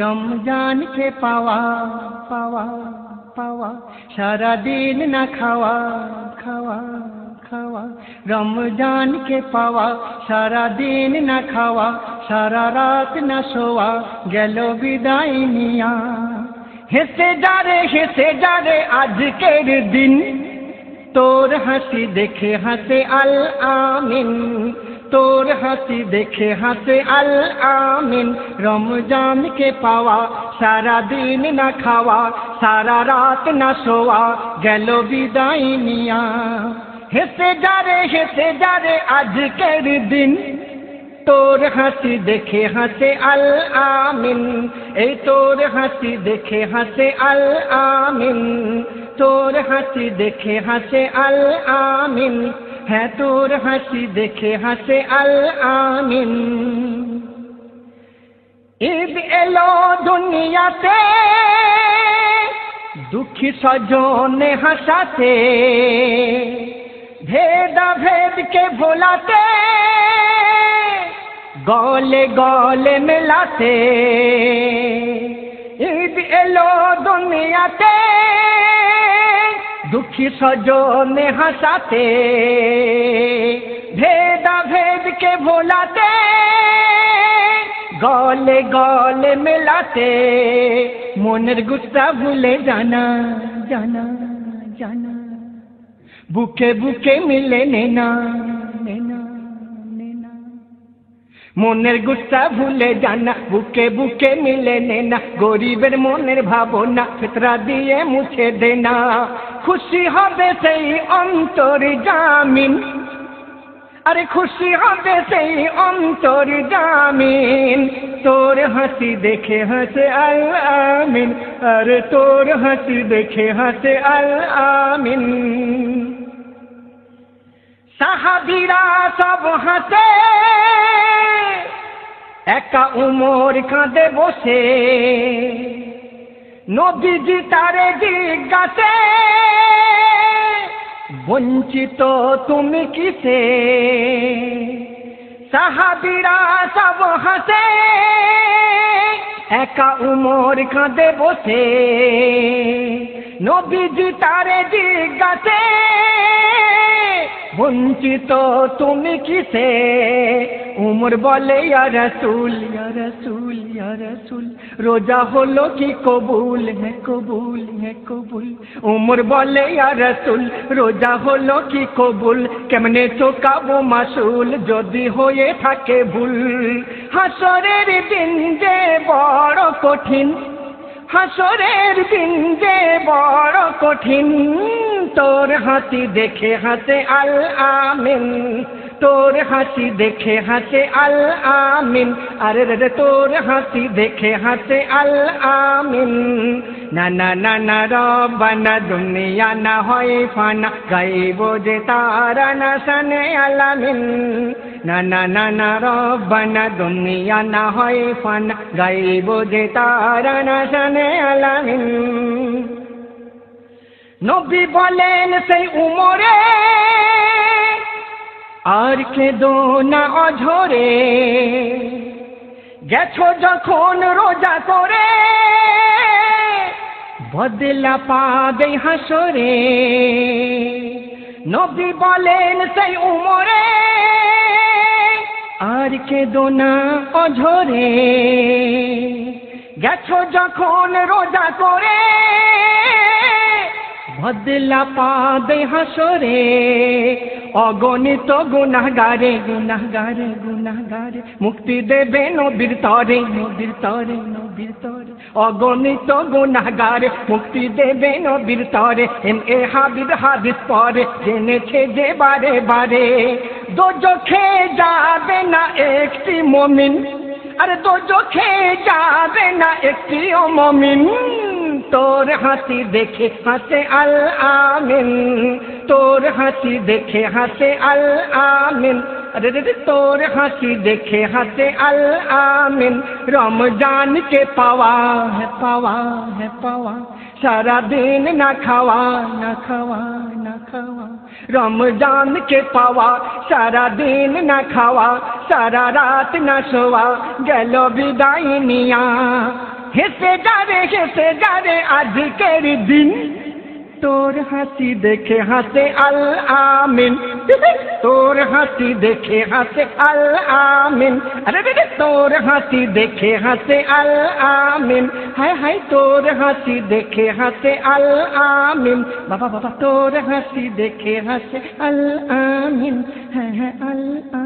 रमजान के पावा पावा पावा सारा दिन न खावा खावा खावा रमजान के पावा सारा दिन न खावा सारा रात न सोवा गेलो विदाई निया हेसे जा रे आज के दिन तोर हंसी देखे हंसे अल आमीन तोर हंसी देखे हंसे अल आमीन रमजान के पावा सारा दिन न खावा सारा रात न सोवा गेलो विदाई निया हेसे जा रे आज के दिन तोर हंसी देखे हंसे अल आमीन ए तोर हंसी देखे हंसे अल आमीन तोर हंसी देखे हंसे अल आमीन है तोर हंसी देखे हंसे अल आमीन ईद एलो दुनिया से दुखी सजने हंसाते भेदा भेद के भुलाते गले गले मिलाते ईद एलो दुनियाते दुखी सजने हंसाते भेदा भेद के भुलाते गले गले मिलाते मोनर गुस्सा भूले जाना जाना जाना बुके बुके मिले नैना नैना नैना मोनेर गुस्सा भूले जाना बुके बुके मिले नैना गरीबेर मोनेर भावना फितरा दिए मुछे देना खुशी हबे सेई अंतर जामिन अरे खुशी हबे सेई अंतर जामिन तोर हंसी देखे हंसे अल आमीन अरे तोर हंसी देखे हंसे अल आमीन साहाबीरा सब हंसे एका उमर काঁদে বসে নবীজি তারে জিজ্ঞাসে বঞ্চিত তুমি কিসে সাহাবীরা সব হাসে একা উমর কাঁদে বসে নবীজি তারে জিজ্ঞাসে বঞ্চিত তুমি কিসে उमर बोले या रसूल या रसूल या रसूल रोजा होलो कि कबूल है कबूल है कबूल उमर बोले या रसूल रोजा होलो कि कबूल केमने चोकाबो मासूल जदि होये थाके भूल हासरेर दिन जे बड़ कठिन हासरेर दिन जे बड़ कठिन तोर हंसी देखे हंसे अल आमीन तोर हंसी देखे हंसे अल आमीन अरे रे तोर हंसी देखे हंसे अल आमीन ना ना ना ना रब्बाना दुनिया ना होय फाना गाइबो जे तारा ना सने आलामीन ना ना ना ना रब्बाना दुनिया ना होय फाना गाइबो जे तारा ना सने आलामीन नबी बोलेन सेई उमरे আর কেঁদো না অঝরে গেছো যখন রোজা করে বদলা পাবে হাসরে নবী বলেন সেই উমরে আর কেঁদো না অঝরে গেছো যখন রোজা করে बदला पाबे हसरे अगणित गुनाहगारे गुनाहगारे गुनाहगारे मुक्ति देबे नबीर तरे नबीर तरे नबीर तरे अगणित गुनाहगारे मुक्ति देबे नबीर तरे एम ए हाबिब हादिस परे जेनेछे जे बारे बारे दोजखे जाबे ना एकटी मुमिन अरे दोजखे जाबे ना एकटी मुमिन तोर हंसी देखे हंसे अल आमीन तोर हंसी देखे हंसे अल आमीन अरे रे तोर हंसी देखे हंसे अल आमीन रमजान के पावा है पावा है पावा सारा दिन ना खावा ना खावा ना खावा रमजान के पावा सारा दिन ना खावा सारा रात ना सोवा गेलो विदाई निया হেসে যাবে আজকের দিন তোর হাসি দেখে হাসে আল আমিন তোর হাসি দেখে হাসে আল আমিন আরে রে তোর হাসি দেখে হাসে আল আমিন হায় হায় তোর হাসি দেখে হাসে আল আমিন বাবা বাবা তোর হাসি দেখে হাসে আল আমিন হ্যাঁ হ্যাঁ আল আমিন